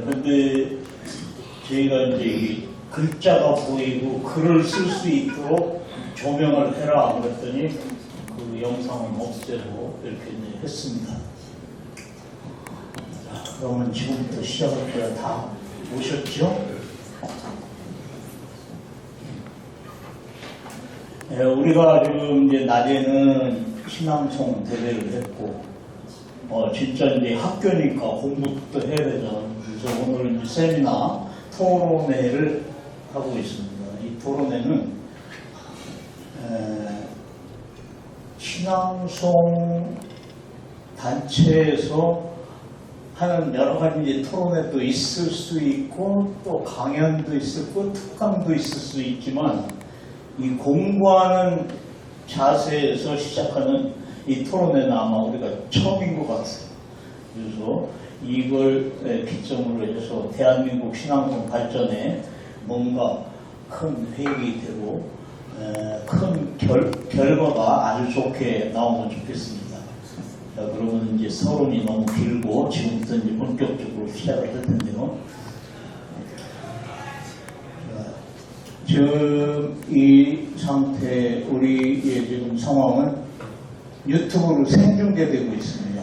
근데 저희가 이제 이 글자가 보이고 글을 쓸 수 있도록 조명을 해라 그랬더니 그 영상은 없애고 이렇게 이제 했습니다. 자, 그러면 지금부터 시작할 거야. 다 오셨죠? 네, 우리가 지금 이제 낮에는 신앙송 대회를 했고, 진짜 이제 학교니까 공부도 해야 되잖아요. 그래서 오늘 이제 세미나 토론회를 하고 있습니다. 이 토론회는 신앙송 단체에서 하는 여러 가지 이제 토론회도 있을 수 있고 또 강연도 있었고 특강도 있을 수 있지만 이 공부하는 자세에서 시작하는 이 토론회는 아마 우리가 처음인 것 같아요. 그래서 이걸 기점으로 해서 대한민국 신앙송 발전에 뭔가 큰 회익이 되고 큰 결과가 아주 좋게 나오면 좋겠습니다. 자, 그러면 이제 서론이 너무 길고 지금부터 이제 본격적으로 시작을 할 텐데요. 지금 이 상태, 우리의 지금 상황은 유튜브로 생중계되고 있습니다.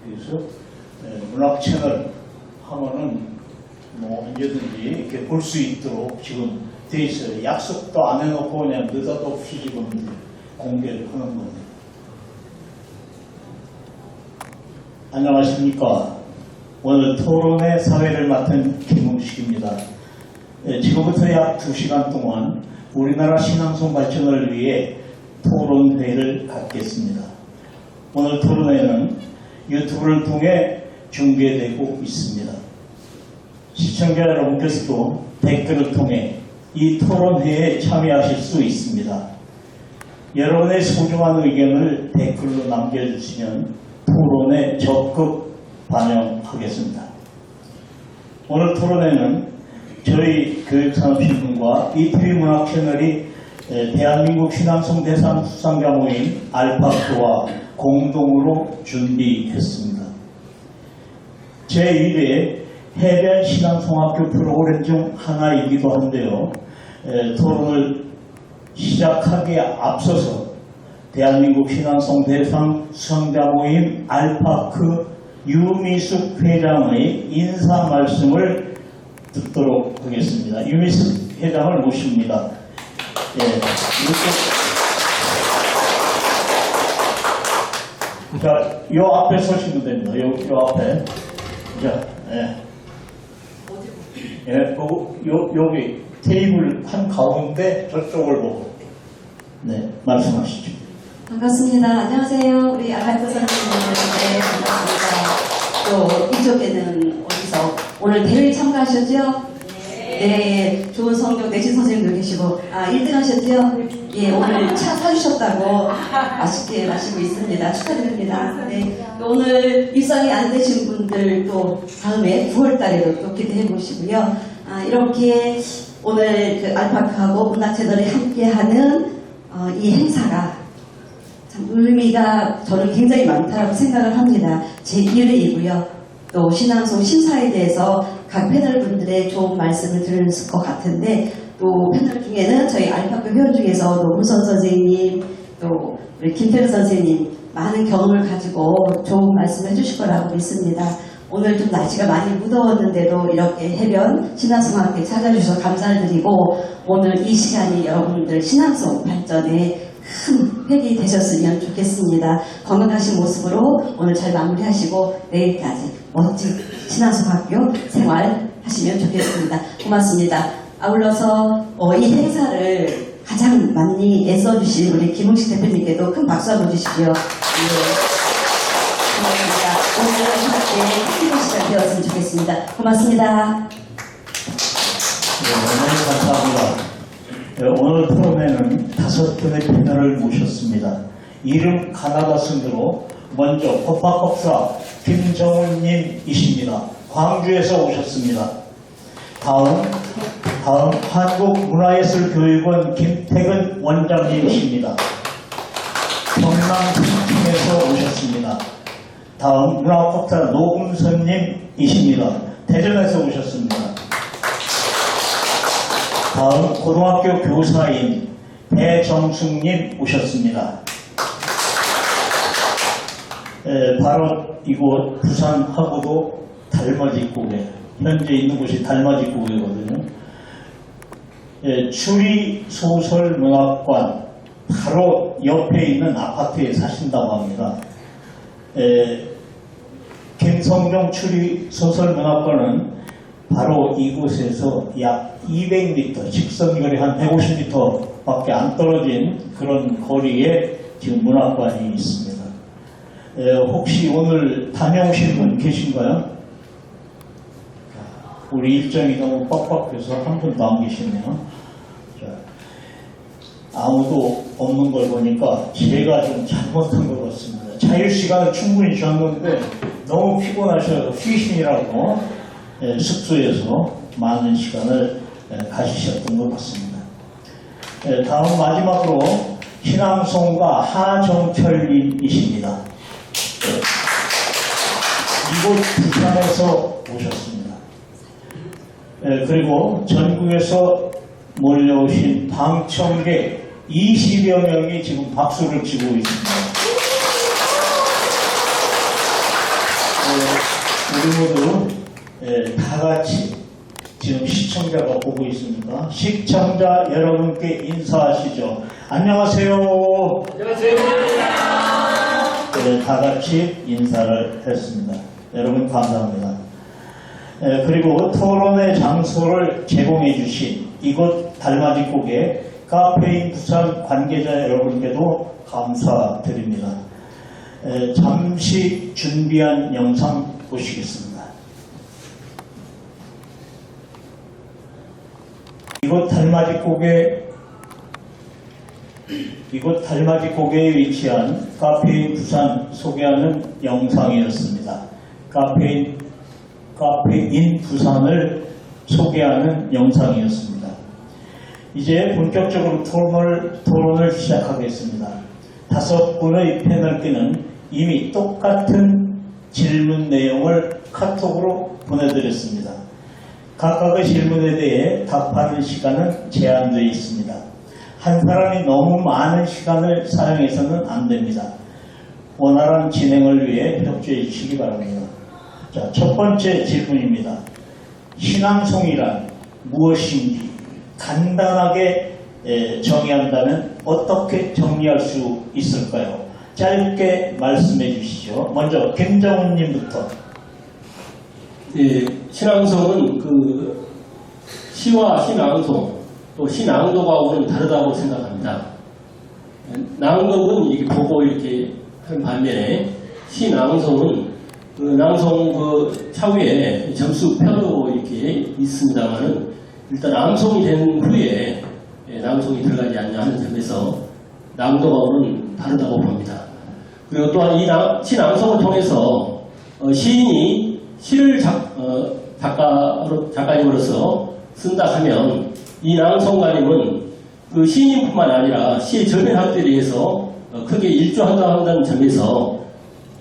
그래서 문학 채널 하면은 뭐 언제든지 이렇게 볼 수 있도록 지금 돼 있어요. 약속도 안 해놓고 그냥 느닷없이 지금 공개를 하는 겁니다. 안녕하십니까. 오늘 토론의 사회를 맡은 김웅식입니다. 지금부터 약 2시간 동안 우리나라 신앙송 발전을 위해 토론회를 갖겠습니다. 오늘 토론회는 유튜브를 통해 중계되고 있습니다. 시청자 여러분께서도 댓글을 통해 이 토론회에 참여하실 수 있습니다. 여러분의 소중한 의견을 댓글로 남겨주시면 토론에 적극 반영하겠습니다. 오늘 토론회는 저희 교육산업신문과 ETV 문학 채널이 대한민국 신앙송 대상 수상자 모임 알파크와 공동으로 준비했습니다. 제1회 해변 신앙송학교 프로그램 중 하나이기도 한데요. 토론을 시작하기에 앞서서 대한민국 신앙송 대상 수상자 모임 알파크 유미숙 회장의 인사 말씀을 듣도록 하겠습니다. 유미숙 회장을 모십니다. 자, 요 앞에 서시면 됩니다. 요 앞에. 자, 여기 테이블 한 가운데 저쪽을 보고. 네, 말씀하시죠. 반갑습니다. 안녕하세요. 우리 알파크 선생님들. 네, 반갑습니다. 또 이쪽에는 어디서 오늘 대회에 참가하셨죠? 네, 좋은 성적 내신 선생님도 계시고, 1등 하셨죠? 예, 오늘 차 사주셨다고 맛있게 마시고 있습니다. 축하드립니다. 네, 또 오늘 입상이 안 되신 분들 또 다음에 9월 달에도 또 기대해 보시고요. 이렇게 오늘 그 알파크하고 문학채널이 함께하는 이 행사가 참 의미가 저는 굉장히 많다고 생각을 합니다. 제1회이고요. 또 신앙송 심사에 대해서 각 패널 분들의 좋은 말씀을 들을 것 같은데 또 패널 중에는 저희 알파크 회원 중에서 노무선 선생님 또 우리 김태르 선생님 많은 경험을 가지고 좋은 말씀을 해주실 거라고 믿습니다. 오늘 좀 날씨가 많이 무더웠는데도 이렇게 해변 신앙송학교에 찾아주셔서 감사를 드리고 오늘 이 시간이 여러분들 신앙송 발전에 큰 획이 되셨으면 좋겠습니다. 건강하신 모습으로 오늘 잘 마무리하시고 내일까지 멋진 신앙송학교 생활 하시면 좋겠습니다. 고맙습니다. 아울러서 이 행사를 가장 많이 애써주신 우리 김웅식 대표님께도 큰 박수 한번 주십시오. 예. 고맙습니다. 오늘 함께 힘든 시간 되었으면 좋겠습니다. 고맙습니다. 네, 오늘 감사합니다. 오늘 토론회는 5분의 패널을 모셨습니다. 이름 가나다 순으로 먼저 법학박사 김정훈님이십니다. 광주에서 오셨습니다. 다음 한국문화예술교육원 김태근 원장님이십니다. 경남 충청에서 오셨습니다. 다음 문학박사 노금선님이십니다. 대전에서 오셨습니다. 다음 고등학교 교사인 배정숙님 오셨습니다. 바로 이곳 부산하고도 달맞이고개, 현재 있는 곳이 달맞이고개거든요. 추리소설문학관 바로 옆에 있는 아파트에 사신다고 합니다. 김성종 추리소설문학관은 바로 이곳에서 약 200m, 직선거리 한 150m 밖에 안 떨어진 그런 거리에 지금 문학관이 있습니다. 혹시 오늘 다녀오신 분 계신가요? 우리 일정이 너무 빡빡해서 한 분도 안 계시네요. 자, 아무도 없는 걸 보니까 제가 좀 잘못한 것 같습니다. 자유시간을 충분히 줬는데 너무 피곤하셔서 휴신이라고 숙소에서 많은 시간을 가지셨던 것 같습니다. 다음 마지막으로 신앙송가 하정철님이십니다. 이곳 부산에서 오셨습니다. 그리고 전국에서 몰려오신 방청객 20여 명이 지금 박수를 치고 있습니다. 우리 모두 다 같이 지금 시청자가 보고 있습니다. 시청자 여러분께 인사하시죠. 안녕하세요. 안녕하세요. 다 같이 인사를 했습니다. 여러분 감사합니다. 그리고 토론의 장소를 제공해 주신 이곳 달맞이고개 카페인 부산 관계자 여러분께도 감사드립니다. 잠시 준비한 영상 보시겠습니다. 이곳 달맞이고개에 위치한 카페인 부산 소개하는 영상이었습니다. 카페인 부산을 소개하는 영상이었습니다. 이제 본격적으로 토론을 시작하겠습니다. 5분의 패널께는 이미 똑같은 질문 내용을 카톡으로 보내드렸습니다. 각각의 질문에 대해 답하는 시간은 제한되어 있습니다. 한 사람이 너무 많은 시간을 사용해서는 안 됩니다. 원활한 진행을 위해 협조해 주시기 바랍니다. 자, 첫 번째 질문입니다. 신앙송이란 무엇인지 간단하게 정의한다면 어떻게 정리할 수 있을까요? 짧게 말씀해 주시죠. 먼저 김정훈님부터. 예, 신앙송은 그 시와 신앙송 또 시낭독하고는 다르다고 생각합니다. 낭독은 이렇게 보고 이렇게 한 반면에 시낭송은 그 낭송 그 차후에 점수표도 이렇게 있습니다만은 일단 낭송이 된 후에 낭송이 들어가지 않냐 하는 점에서 낭독하고는 다르다고 봅니다. 그리고 또한 이 시낭송을 통해서 시인이 시를 작가님으로서 쓴다 하면 이 낭송가님은 그 시인뿐만 아니라 시의 저변 확대에 대해서 크게 일조한다는 점에서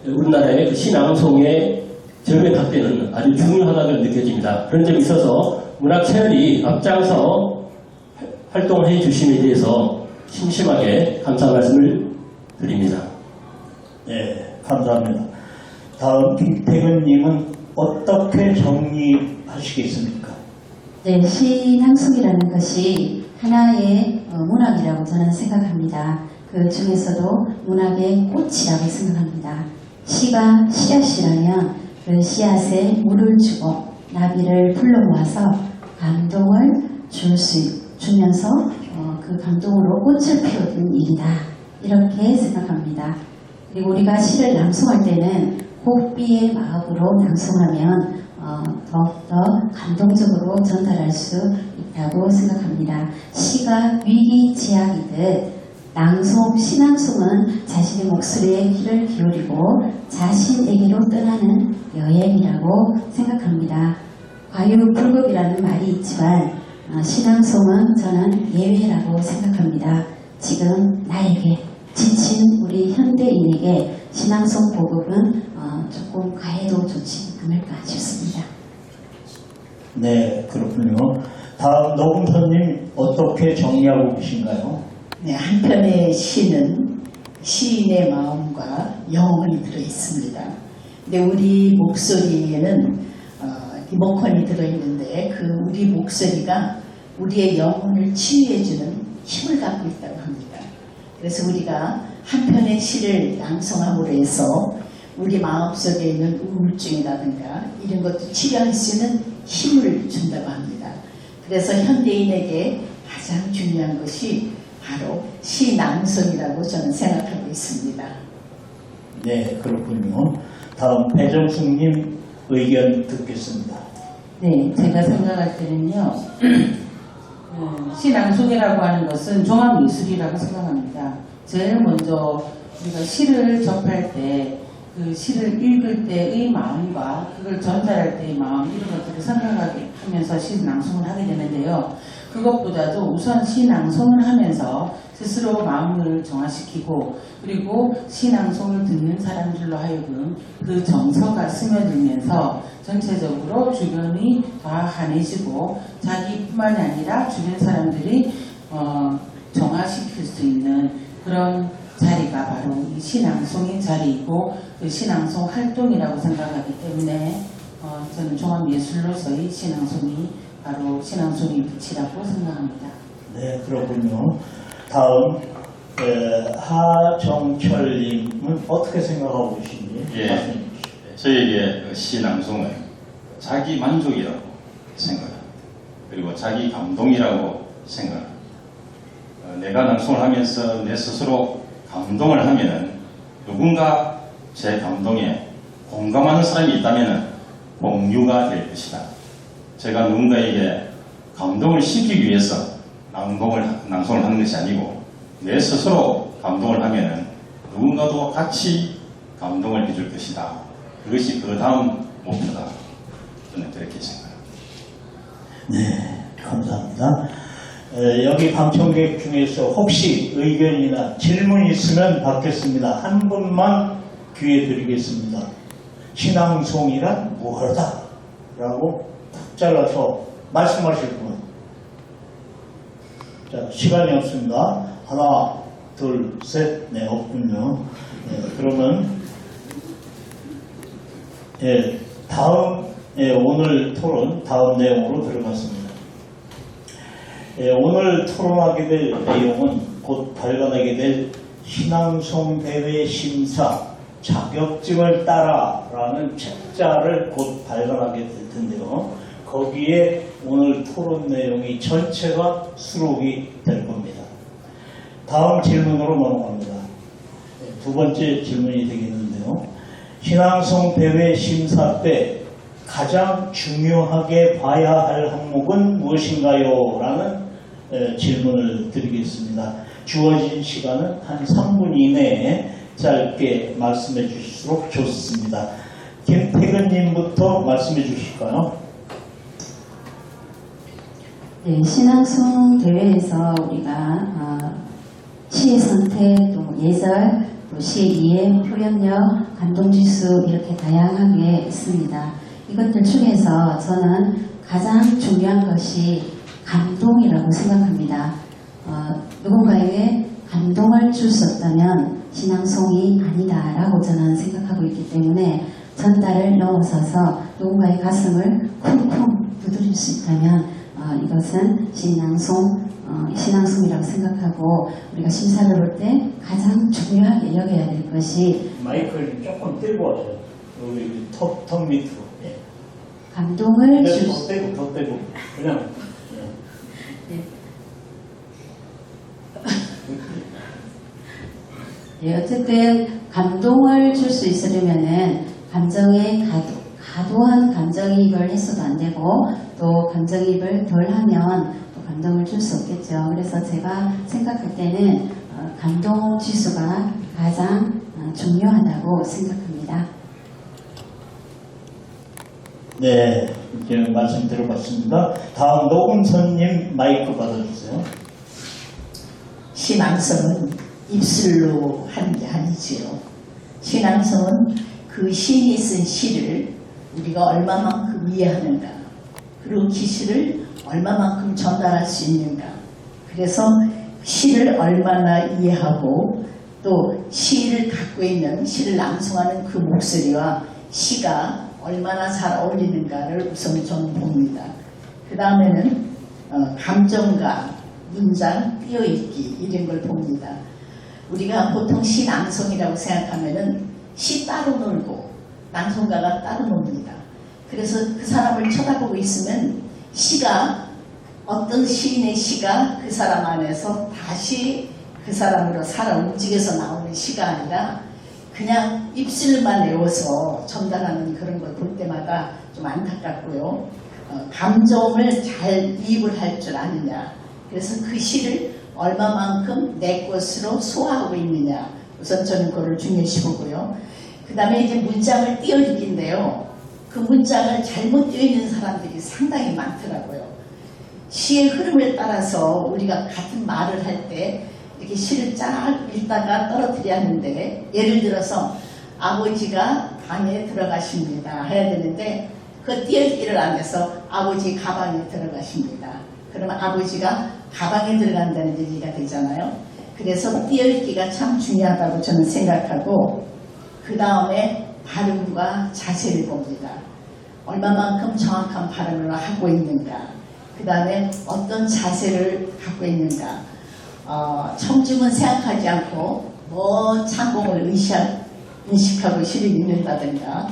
우리나라의 그 시낭송의 저변 확대는 아주 중요하다고 느껴집니다. 그런 점에 있어서 문학 채널이 앞장서 활동을 해 주심에 대해서 심심하게 감사 말씀을 드립니다. 네, 감사합니다. 다음 김태근님은 어떻게 정리하시겠습니까? 네, 신앙송이라는 것이 하나의 문학이라고 저는 생각합니다. 그 중에서도 문학의 꽃이라고 생각합니다. 시가 씨앗이라면 그 씨앗에 물을 주고 나비를 불러 모아서 감동을 주면서 그 감동으로 꽃을 피우는 일이다. 이렇게 생각합니다. 그리고 우리가 시를 낭송할 때는 곡비의 마음으로 낭송하면 더욱더 감동적으로 전달할 수 있다고 생각합니다. 시가 위기지향이듯 신앙송은 자신의 목소리에 귀를 기울이고 자신에게로 떠나는 여행이라고 생각합니다. 과유불급이라는 말이 있지만 신앙송은 저는 예외라고 생각합니다. 지금 나에게 지친 우리 현대인에게 신앙송 보급은 조금 가해도 좋지 않을까 싶습니다. 네, 그렇군요. 다음 노금선님 어떻게 정리하고 계신가요? 네, 한편의 시는 시인의 마음과 영혼이 들어있습니다. 근데 우리 목소리에는 리모컨이 들어있는데 그 우리 목소리가 우리의 영혼을 치유해주는 힘을 갖고 있다고 합니다. 그래서 우리가 한편의 시를 낭송함으로 해서 우리 마음속에 있는 우울증이라든가 이런 것도 치료할 수 있는 힘을 준다고 합니다. 그래서 현대인에게 가장 중요한 것이 바로 시 낭송이라고 저는 생각하고 있습니다. 네, 그렇군요. 다음 배정숙님 의견 듣겠습니다. 네, 제가 생각할 때는요, 시낭송이라고 하는 것은 종합미술이라고 생각합니다. 제일 먼저 우리가 시를 접할 때, 그 시를 읽을 때의 마음과 그걸 전달할 때의 마음, 이런 것들을 생각하게 하면서 시낭송을 하게 되는데요. 그것보다도 우선 시낭송을 하면서 스스로 마음을 정화시키고, 그리고 시낭송을 듣는 사람들로 하여금 그 정서가 스며들면서 전체적으로 주변이 다 환해지고 자기뿐만이 아니라 주변 사람들이 정화시킬 수 있는 그런 자리가 바로 이 시낭송의 자리이고 그 시낭송 활동이라고 생각하기 때문에 저는 종합예술로서의 시낭송이 바로 시낭송의 빛이라고 생각합니다. 네, 그렇군요. 다음 하정철님은 어떻게 생각하고 계신지 예, 말씀해 주시죠. 저에게 시낭송은 자기 만족이라고 생각합니다. 그리고 자기 감동이라고 생각합니다. 내가 낭송을 하면서 내 스스로 감동을 하면은 누군가 제 감동에 공감하는 사람이 있다면은 공유가 될 것이다. 제가 누군가에게 감동을 시키기 위해서 낭송을 하는 것이 아니고 내 스스로 감동을 하면은 누군가도 같이 감동을 해줄 것이다. 그것이 그 다음 목표다. 저는 그렇게 생각합니다. 네, 감사합니다. 여기 방청객 중에서 혹시 의견이나 질문 있으면 받겠습니다. 한 분만 기회 드리겠습니다. 신앙송이란 무엇이다? 라고 탁 잘라서 말씀하실 분. 자, 시간이 없습니다. 하나, 둘, 셋, 네, 없군요. 네, 그러면 다음 오늘 토론 다음 내용으로 들어갔습니다. 오늘 토론하게 될 내용은 곧 발간하게 될 신앙송 대회 심사 자격증을 따라라는 책자를 곧 발간하게 될 텐데요. 거기에 오늘 토론 내용이 전체가 수록이 될 겁니다. 다음 질문으로 넘어갑니다. 두 번째 질문이 되겠는데요. 신앙송 대회 심사 때 가장 중요하게 봐야 할 항목은 무엇인가요? 라는 질문을 드리겠습니다. 주어진 시간은 한 3분 이내에 짧게 말씀해 주실수록 좋습니다. 김태근님부터 말씀해 주실까요? 네, 신앙송 대회에서 우리가 시의 선택, 또 예절, 또 시의 이해, 표현력, 감동지수 이렇게 다양하게 있습니다. 이것들 중에서 저는 가장 중요한 것이 감동이라고 생각합니다. 누군가에게 감동을 줄 수 없다면 신앙송이 아니다라고 저는 생각하고 있기 때문에 전달을 넘어서서 누군가의 가슴을 쿵쿵 두드릴 수 있다면 이것은 신앙송이라고 생각하고 우리가 심사를 볼 때 가장 중요하게 여겨야 될 것이 마이크를 조금 떼고 하세요. 여기 턱 밑으로. 예. 감동을 줄 더 떼고 그냥. 예, 어쨌든 감동을 줄 수 있으려면은 감정의 과도한 감정이입을 해서도 안 되고 또 감정이입을 덜 하면 또 감동을 줄 수 없겠죠. 그래서 제가 생각할 때는 감동 지수가 가장 중요하다고 생각합니다. 네, 이제 말씀 들어봤습니다. 다음 노금선님 마이크 받아주세요. 신앙성은 입술로 하는 게 아니지요. 신앙성은 그 시인이 쓴 시를 우리가 얼마만큼 이해하는가, 그리고 기시를 얼마만큼 전달할 수 있는가. 그래서 시를 얼마나 이해하고 또 시를 갖고 있는 시를 낭송하는 그 목소리와 시가 얼마나 잘 어울리는가를 우선 저는 봅니다. 그 다음에는 감정과 문장 띄어읽기 이런 걸 봅니다. 우리가 보통 시 낭송이라고 생각하면은 시 따로 놀고 낭송가가 따로 놉니다. 그래서 그 사람을 쳐다보고 있으면 시가 어떤 시인의 시가 그 사람 안에서 다시 그 사람으로 살아 움직여서 나오는 시가 아니라 그냥 입술만 외워서 전달하는 그런 걸 볼 때마다 좀 안타깝고요. 감정을 잘 이입을 할 줄 아느냐. 그래서 그 시를 얼마만큼 내 것으로 소화하고 있느냐. 우선 저는 그걸 중요시 보고요. 그 다음에 이제 문장을 띄어읽기인데요. 그 문장을 잘못 띄어있는 사람들이 상당히 많더라고요. 시의 흐름을 따라서 우리가 같은 말을 할 때 이렇게 시를 쫙 읽다가 떨어뜨려야 하는데, 예를 들어서 아버지가 방에 들어가십니다 해야 되는데 그 띄어읽기를 안 해서 아버지 가방에 들어가십니다. 그러면 아버지가 가방에 들어간다는 얘기가 되잖아요. 그래서 띄어읽기가 참 중요하다고 저는 생각하고, 그 다음에 발음과 자세를 봅니다. 얼마만큼 정확한 발음을 하고 있는가. 그 다음에 어떤 자세를 갖고 있는가. 청중은 생각하지 않고 먼 창공을 인식하고 시를 읽는다든가,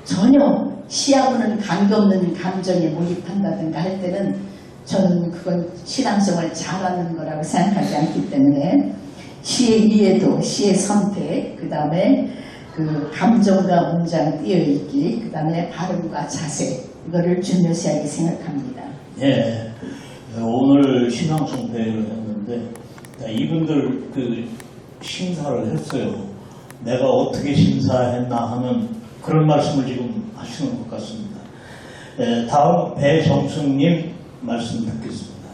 전혀 시하고는 관계없는 감정에 몰입한다든가 할 때는 저는 그건 시낭송을 잘하는 거라고 생각하지 않기 때문에 시의 이해도, 시의 선택, 그 다음에 그 감정과 문장 띄어읽기, 그 다음에 발음과 자세, 이거를 중요시하게 생각합니다. 예, 오늘 신앙송 대회를 했는데 이분들 그 심사를 했어요. 내가 어떻게 심사했나 하는 그런 말씀을 지금 하시는 것 같습니다. 예, 다음 배정숙님 말씀 듣겠습니다.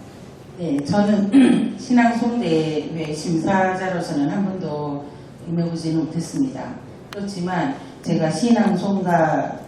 네, 저는 신앙송대회 심사자로서는 한 번도 임해보지는 못했습니다. 그렇지만 제가 신앙송가라고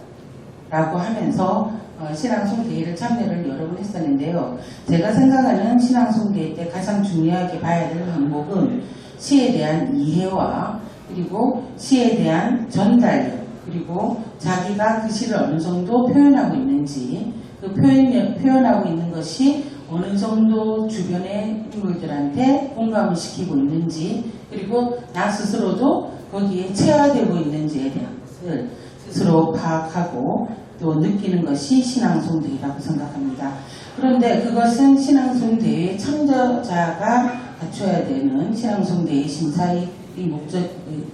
하면서 신앙송대회를 참여를 여러 번 했었는데요. 제가 생각하는 신앙송대회 때 가장 중요하게 봐야 될 항목은 시에 대한 이해와 그리고 시에 대한 전달력, 그리고 자기가 그 시를 어느 정도 표현하고 있는지, 그 표현하고 있는 것이 어느 정도 주변의 인물들한테 공감을 시키고 있는지, 그리고 나 스스로도 거기에 체화되고 있는지에 대한 것을 스스로 파악하고 또 느끼는 것이 신앙송대회라고 생각합니다. 그런데 그것은 신앙송대회 참여자가 갖춰야 되는 신앙송대회 심사의 목적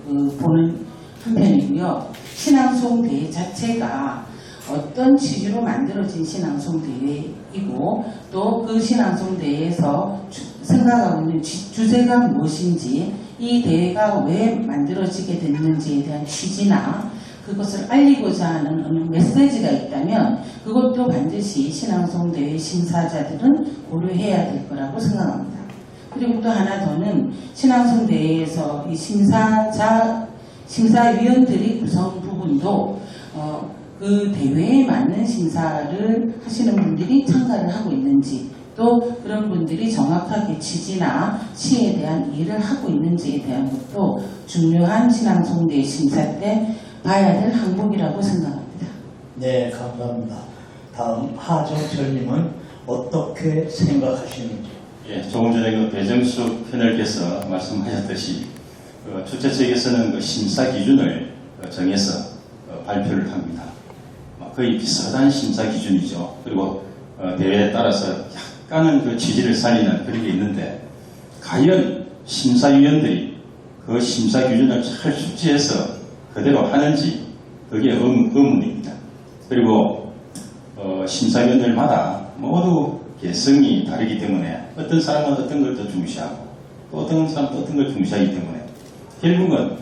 보는 한편이고요. 신앙송대회 자체가 어떤 취지로 만들어진 신앙송대회이고 또 그 신앙송대회에서 생각하고 있는 주제가 무엇인지, 이 대회가 왜 만들어지게 됐는지에 대한 취지나 그것을 알리고자 하는 어느 메시지가 있다면 그것도 반드시 신앙송대회 심사자들은 고려해야 될 거라고 생각합니다. 그리고 또 하나 더는 신앙송대회에서 이 심사위원들이 구성 부분도 그 대회에 맞는 심사를 하시는 분들이 참가를 하고 있는지, 또 그런 분들이 정확하게 취지나 시에 대한 이해를 하고 있는지에 대한 것도 중요한 신앙송대회 심사 때 봐야 될 항목이라고 생각합니다. 네, 감사합니다. 다음 하정철님은 어떻게 생각하시는지. 예, 조금 전에 그 배정숙 패널께서 말씀하셨듯이 주최 측에서는 그 심사 기준을 정해서 발표를 합니다. 거의 비슷한 심사 기준이죠. 그리고 대회에 따라서 약간은 그 취지를 살리는 그런 게 있는데, 과연 심사위원들이 그 심사 기준을 잘 숙지해서 그대로 하는지, 그게 의문입니다. 그리고 심사위원들마다 모두 개성이 다르기 때문에 어떤 사람은 어떤 걸 더 중시하고 또 어떤 사람은 어떤 걸 중시하기 때문에 결국은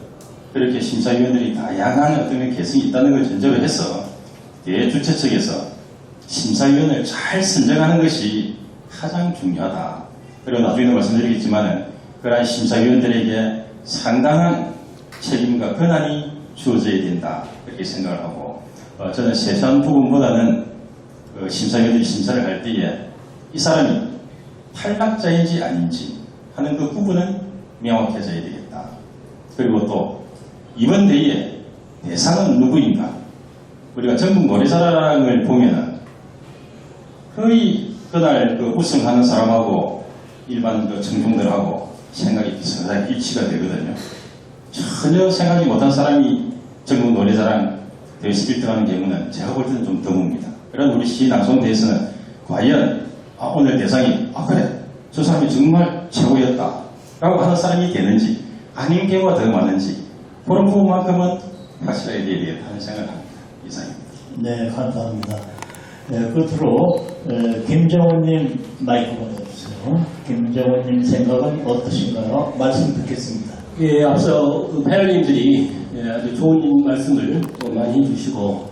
그렇게 심사위원들이 다양한 어떤 개성이 있다는 걸 전제로 해서 대회 주최 측에서 심사위원을 잘 선정하는 것이 가장 중요하다. 그리고 나중에도 말씀드리겠지만은 그러한 심사위원들에게 상당한 책임과 권한이 주어져야 된다, 그렇게 생각을 하고, 저는 세세한 부분보다는 그 심사위원들이 심사를 할 때에 이 사람이 탈락자인지 아닌지 하는 그 구분은 명확해져야 되겠다. 그리고 또 이번 대회의 대상은 누구인가? 우리가 전국 노래자랑을 보면은 거의 그날 그 우승하는 사람하고 일반 그 청중들하고 생각이 비슷하게 일치가 되거든요. 전혀 생각이 못한 사람이 전국 노래자랑 대회에서 1등하는 경우는 제가 볼 때는 좀 드뭅니다. 그런 우리 시낭송대회에서는 과연 오늘 대상이 그래 저 사람이 정말 최고였다 라고 하는 사람이 되는지 아닌 경우가 더 많은지 그런 부분만큼은 확실하게 돼야 되겠다는 생각을 합니다. 이상입니다. 네, 감사합니다. 네, 끝으로 김정훈님 마이크 받아주세요. 김정훈님 생각은 어떠신가요? 말씀 듣겠습니다. 예, 앞서 그 패널님들이 아주 좋은 말씀을 또 많이 해주시고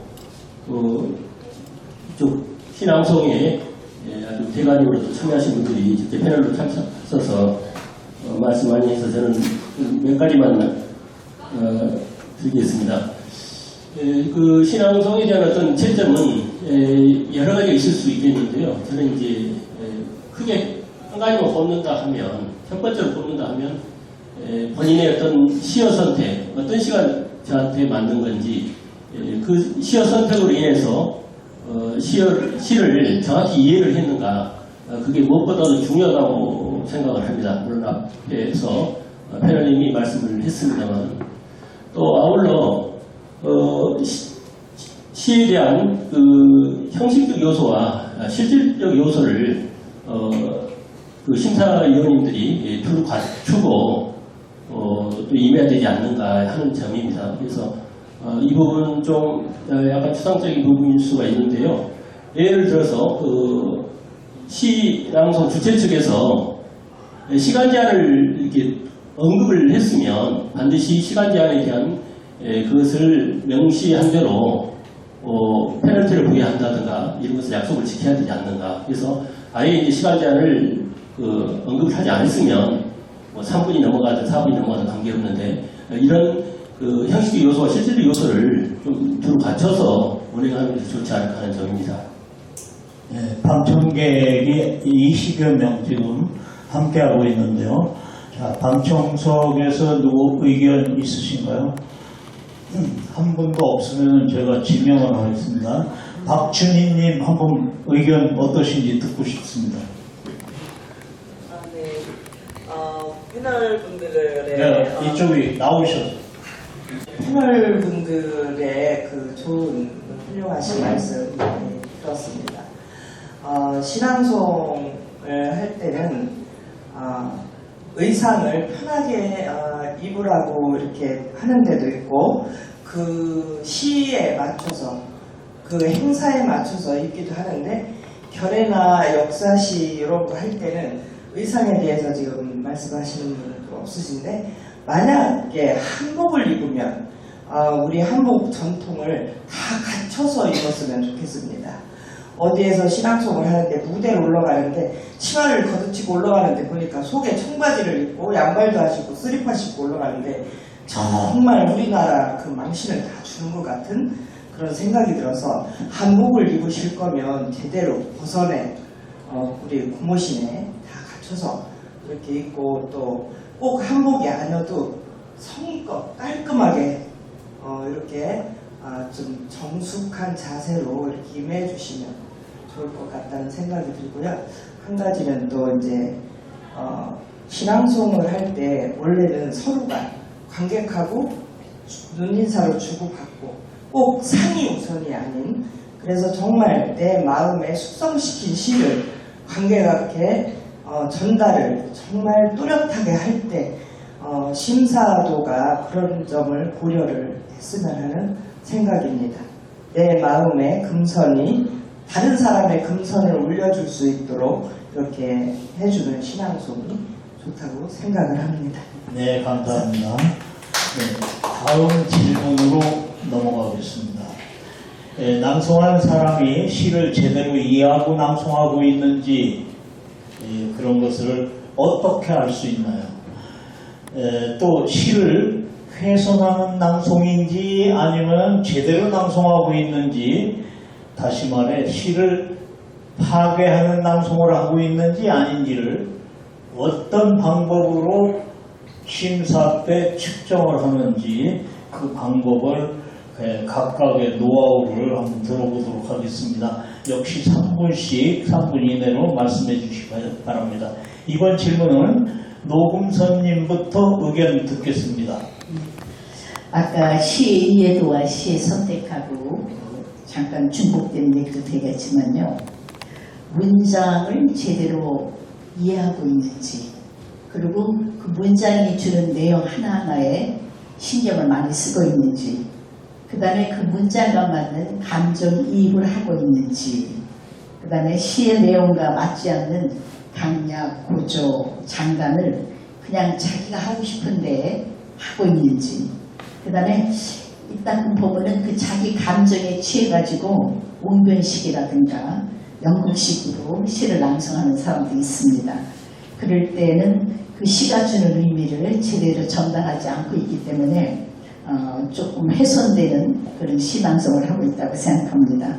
이쪽 신앙송에 아주 대관료로 참여하신 분들이 직접 패널로 참석하셔서 말씀 많이 해서 저는 몇 가지만 드리겠습니다. 그 신앙송에 대한 어떤 채점은 여러 가지가 있을 수 있겠는데요. 저는 이제 크게 한 가지만 뽑는다 하면, 첫 번째로 뽑는다 하면 본인의 어떤 시어 선택, 어떤 시가 저한테 맞는 건지 그 시어 선택으로 인해서 시를 정확히 이해를 했는가, 그게 무엇보다도 중요하다고 생각을 합니다. 물론 앞에서 패널님이 말씀을 했습니다만, 또 아울러 시에 대한 그 형식적 요소와 실질적 요소를 그 심사위원님들이 두루 갖추고 또 임해야 되지 않는가 하는 점입니다. 그래서 이 부분은 좀 약간 추상적인 부분일 수가 있는데요. 예를 들어서 그 시낭송 주최 측에서 시간 제한을 이렇게 언급을 했으면 반드시 시간 제한에 대한 그것을 명시한 대로 페널티를 부여한다든가 이런 것을 약속을 지켜야 되지 않는가. 그래서 아예 이제 시간 제한을 언급을 하지 않았으면 뭐 3분이 넘어가든 4분이 넘어가든 관계없는데 이런 그 형식적 요소와 실질적 요소를 좀 두루 갖춰서 운행하는 것이 좋지 않을까 하는 점입니다. 네, 방청객이 20여 명 지금 함께하고 있는데요. 자, 방청석에서 누구 의견 있으신가요? 한 분도 없으면 제가 지명을 하겠습니다. 박준희님 한번 의견 어떠신지 듣고 싶습니다. 네. 패널 분들의 네, 이쪽이 나오셔서. 패널 분들의 그 좋은 훌륭하신 말씀 들었습니다. 신앙송을 할 때는 의상을 편하게 입으라고 이렇게 하는 데도 있고 그 시에 맞춰서 그 행사에 맞춰서 입기도 하는데 결례나 역사시 이런 거 할 때는 의상에 대해서 지금 말씀하시는 분은 없으신데 만약에 한복을 입으면 우리 한복 전통을 다 갖춰서 입었으면 좋겠습니다. 어디에서 신앙송을 하는데 무대로 올라가는데 치마를 걷어치고 올라가는데 보니까 속에 청바지를 입고 양말도 하시고 쓰리퍼 신고 올라가는데 정말 우리나라 그 망신을 다 주는 것 같은 그런 생각이 들어서 한복을 입으실 거면 제대로 벗어내 우리 고모신에 다 갖춰서 그렇게 입고 또 꼭 한복이 아니어도 성의껏 깔끔하게 이렇게 좀 정숙한 자세로 이렇게 임해 주시면 좋을 것 같다는 생각이 들고요. 한 가지는 또 이제 신앙송을 할 때 원래는 서로가 관객하고 눈인사로 주고받고 꼭 상이 우선이 아닌 그래서 정말 내 마음에 숙성시킨 시를 관객에게 전달을 정말 또렷하게 할 때 심사도가 그런 점을 고려를 했으면 하는 생각입니다. 내 마음의 금선이 다른 사람의 금선을 올려줄 수 있도록 이렇게 해주는 신앙송이 좋다고 생각을 합니다. 네, 감사합니다. 네, 다음 질문으로 넘어가겠습니다. 네, 낭송하는 사람이 시를 제대로 이해하고 낭송하고 있는지 그런 것을 어떻게 알 수 있나요? 또 시를 훼손하는 낭송인지 아니면 제대로 낭송하고 있는지 다시 말해 시를 파괴하는 낭송을 하고 있는지 아닌지를 어떤 방법으로 심사 때 측정을 하는지 그 방법을 각각의 노하우를 한번 들어보도록 하겠습니다. 역시 3분씩 3분 이내로 말씀해 주시기 바랍니다. 이번 질문은 노금선님부터 의견 듣겠습니다. 아까 시의 이해도와 시의 선택하고 잠깐 중복된 얘기도 되겠지만요. 문장을 제대로 이해하고 있는지, 그리고 그 문장이 주는 내용 하나하나에 신경을 많이 쓰고 있는지, 그 다음에 그 문장과 맞는 감정이입을 하고 있는지, 그 다음에 시의 내용과 맞지 않는 강약, 고조, 장단을 그냥 자기가 하고 싶은데 하고 있는지, 그 다음에 이따금 보면은 그 자기 감정에 취해가지고 웅변식이라든가 영국식으로 시를 낭송하는 사람도 있습니다. 그럴 때는 그 시가 주는 의미를 제대로 전달하지 않고 있기 때문에 조금 훼손되는 그런 시낭송을 하고 있다고 생각합니다.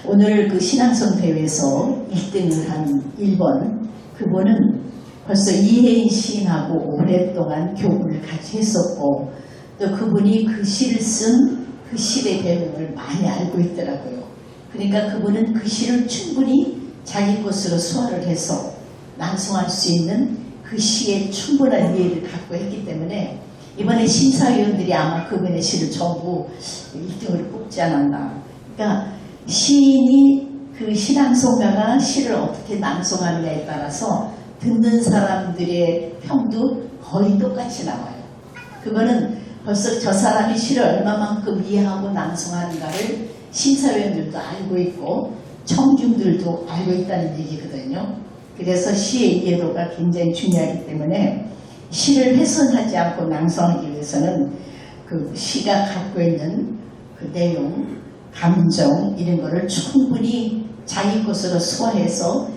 오늘 그 시낭송 대회에서 1등을 한 1번, 그분은 벌써 이혜인 시인하고 오랫동안 교분을 같이 했었고, 또 그분이 그 시를 쓴 그 시의 배경을 많이 알고 있더라고요. 그러니까 그분은 그 시를 충분히 자기 것으로 소화를 해서 낭송할 수 있는 그 시에 충분한 이해를 갖고 했기 때문에 이번에 심사위원들이 아마 그분의 시를 전부 1등으로 뽑지 않았나. 그러니까 시인이 그 시낭송가가 시를 어떻게 낭송하느냐에 따라서 듣는 사람들의 평도 거의 똑같이 나와요. 그거는 벌써 저 사람이 시를 얼마만큼 이해하고 낭송하는가를 심사위원들도 알고 있고 청중들도 알고 있다는 얘기거든요. 그래서 시의 이해도가 굉장히 중요하기 때문에 시를 훼손하지 않고 낭송하기 위해서는 그 시가 갖고 있는 그 내용, 감정 이런 거를 충분히 자기 것으로 소화해서,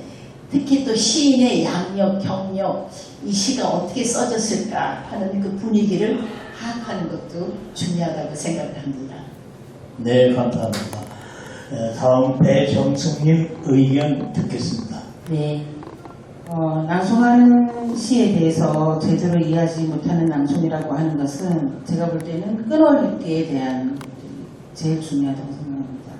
특히 또 시인의 양력, 경력, 이 시가 어떻게 써졌을까 하는 그 분위기를 파악하는 것도 중요하다고 생각을 합니다. 네, 감사합니다. 다음 배정숙님 의견 듣겠습니다. 네. 낭송하는 시에 대해서 제대로 이해하지 못하는 낭송이라고 하는 것은 제가 볼 때는 끊어읽기에 대한 제일 중요하다고 생각합니다.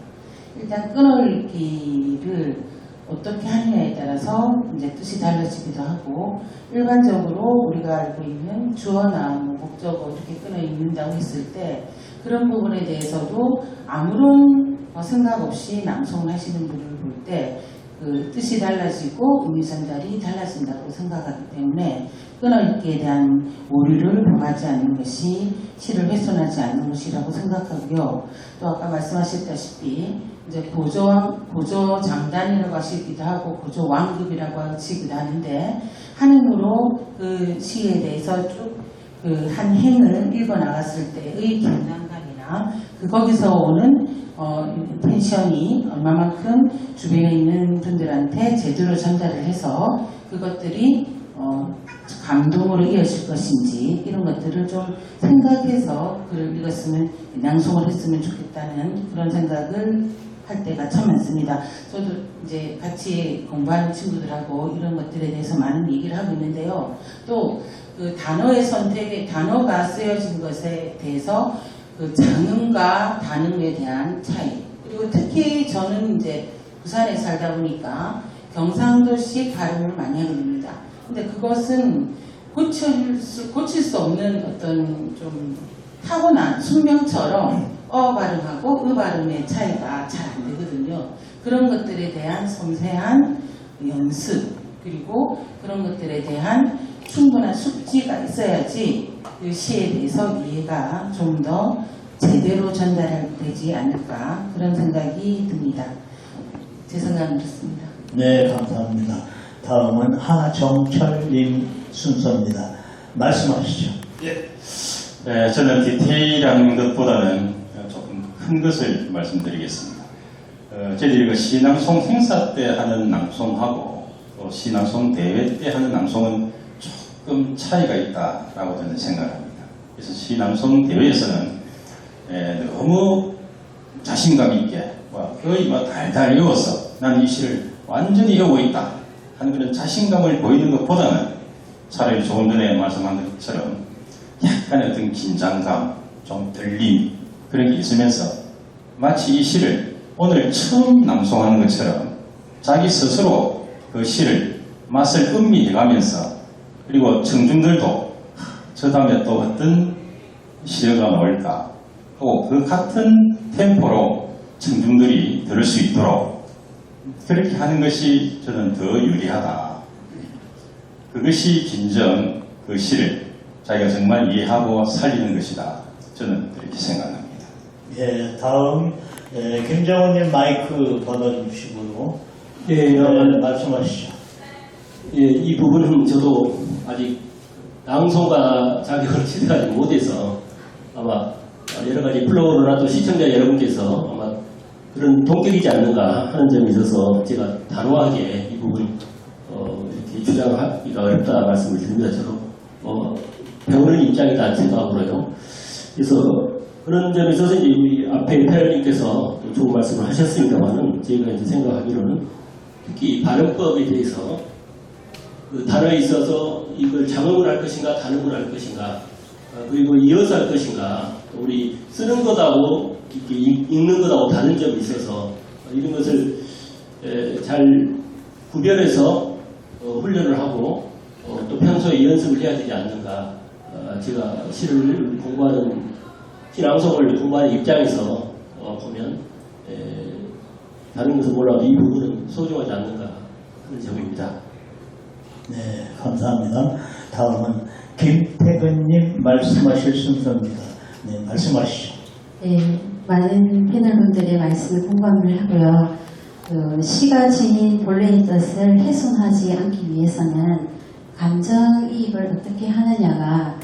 일단 끊어읽기를 어떻게 하느냐에 따라서 이제 뜻이 달라지기도 하고, 일반적으로 우리가 알고 있는 주어나 목적어 이렇게 끊어 읽는다고 했을 때 그런 부분에 대해서도 아무런 생각 없이 낭송을 하시는 분을 볼 때 그 뜻이 달라지고 의미 전달이 달라진다고 생각하기 때문에 끊어읽기에 대한 오류를 범하지 않는 것이 시를 훼손하지 않는 것이라고 생각하고요. 또 아까 말씀하셨다시피 이제 고조 장단이라고 하시기도 하고 고조 왕급이라고 하시기도 하는데, 한음으로 그 시에 대해서 쭉 그 한 행을 읽어 나갔을 때의 긴장감이나 그 거기서 오는 텐션이 얼마만큼 주변에 있는 분들한테 제대로 전달을 해서 그것들이 감동으로 이어질 것인지 이런 것들을 좀 생각해서 글을 읽었으면, 낭송을 했으면 좋겠다는 그런 생각을 할 때가 참 많습니다. 저도 이제 같이 공부하는 친구들하고 이런 것들에 대해서 많은 얘기를 하고 있는데요. 또 그 단어의 선택에, 단어가 쓰여진 것에 대해서 그 장음과 단음에 대한 차이, 그리고 특히 저는 이제 부산에 살다 보니까 경상도식 발음을 많이 하게 됩니다. 근데 그것은 고칠 수 없는 어떤 좀 타고난 숙명처럼 발음하고 발음의 차이가 잘 안 되거든요. 그런 것들에 대한 섬세한 연습, 그리고 그런 것들에 대한 충분한 숙지가 있어야지 그 시에 대해서 이해가 좀 더 제대로 전달되지 않을까, 그런 생각이 듭니다. 제 생각은 그렇습니다. 네, 감사합니다. 다음은 하정철님 순서입니다. 말씀하시죠. 네, 저는 디테일한 것보다는 조금 큰 것을 말씀드리겠습니다. 저희들이 그 시낭송 행사 때 하는 낭송하고 또 시낭송 대회 때 하는 낭송은 조금 차이가 있다라고 저는 생각합니다. 그래서 시낭송 대회에서는 너무 자신감 있게 거의 달달 외워서 난 이 시를 완전히 이루고 있다 하는 그런 자신감을 보이는 것보다는 차라리 조금 전에 말씀한 것처럼 약간의 어떤 긴장감, 좀 들림 그런 게 있으면서 마치 이 시를 오늘 처음 낭송하는 것처럼 자기 스스로 그 시를 맛을 음미해가면서 그리고 청중들도 저 다음에 또 어떤 시가 나올까 하고 그 같은 템포로 청중들이 들을 수 있도록 그렇게 하는 것이 저는 더 유리하다. 그것이 진정 그 시를 자기가 정말 이해하고 살리는 것이다. 저는 그렇게 생각합니다. 예, 다음 김정은님 마이크 받아주시고요. 예, 말씀하시죠. 예, 이 부분은 저도 아직 낭송가 자격을 취득하지 못해서 아마 여러 가지 블로그나 또 시청자 여러분께서 아마 그런 동격이지 않는가 하는 점이 있어서 제가 단호하게 이 부분 이렇게 주장하기가 어렵다 말씀을 드립니다. 저도 배우는 입장이다 생각하고요. 그래서 그런 점에 있어서 이제 우리 앞에 패널님께서 좋은 말씀을 하셨습니다만은 제가 이제 생각하기로는 특히 발음법에 대해서 그 단어에 있어서 이걸 장음을 할 것인가 단음을 할 것인가 그리고 이어서 할 것인가 우리 쓰는 것하고 이렇게 읽는 것하고 다른 점이 있어서 이런 것을 잘 구별해서 훈련을 하고 또 평소에 연습을 해야 되지 않는가. 제가 시를 공부하는 시낭송을 공부하는 입장에서 보면 다른 것은 몰라도 이 부분은 소중하지 않는가 하는 점입니다. 네, 감사합니다. 다음은 김태근님 말씀하실 순서입니다. 네, 말씀하시죠. 네, 많은 패널분들의 말씀을 공감을 하고요. 그 시가 지닌 본래의 뜻을 훼손하지 않기 위해서는 감정이입을 어떻게 하느냐가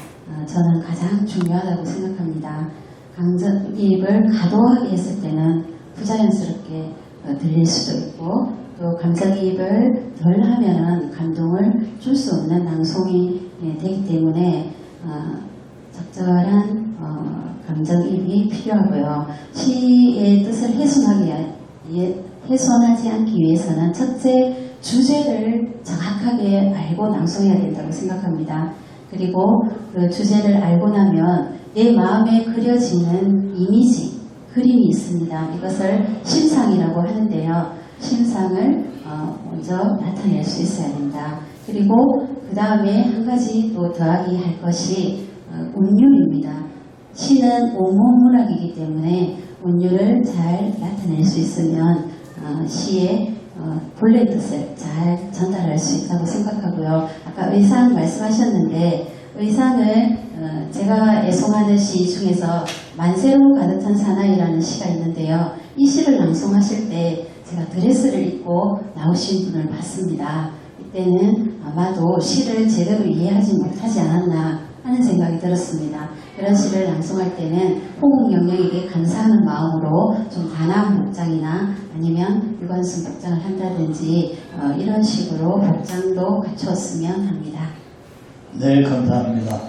저는 가장 중요하다고 생각합니다. 감정이입을 과도하게 했을 때는 부자연스럽게 들릴 수도 있고 또 감정이입을 덜 하면은 감동을 줄 수 없는 낭송이 되기 때문에 적절한 감정이입이 필요하고요. 시의 뜻을 훼손하지 않기 위해서는 첫째 주제를 정확하게 알고 낭송해야 된다고 생각합니다. 그리고 그 주제를 알고 나면 내 마음에 그려지는 이미지, 그림이 있습니다. 이것을 심상이라고 하는데요. 심상을 먼저 나타낼 수 있어야 된다. 그리고 그 다음에 한 가지 또 더하기 할 것이 운율입니다. 시는 온문문학이기 때문에 운율을 잘 나타낼 수 있으면 시의 본래 뜻을 잘 전달할 수 있다고 생각하고요. 아까 의상 말씀하셨는데 의상을 제가 애송하는 시 중에서 만세로 가득 찬 사나이라는 시가 있는데요. 이 시를 낭송하실 때 제가 드레스를 입고 나오신 분을 봤습니다. 이때는 아마도 시를 제대로 이해하지 못하지 않았나 하는 생각이 들었습니다. 그런 시를 낭송할 때는 호국 영령에게 감사하는 마음으로 좀 단아한 복장이나 아니면 유관순 복장을 한다든지 이런 식으로 복장도 갖추었으면 합니다. 네, 감사합니다.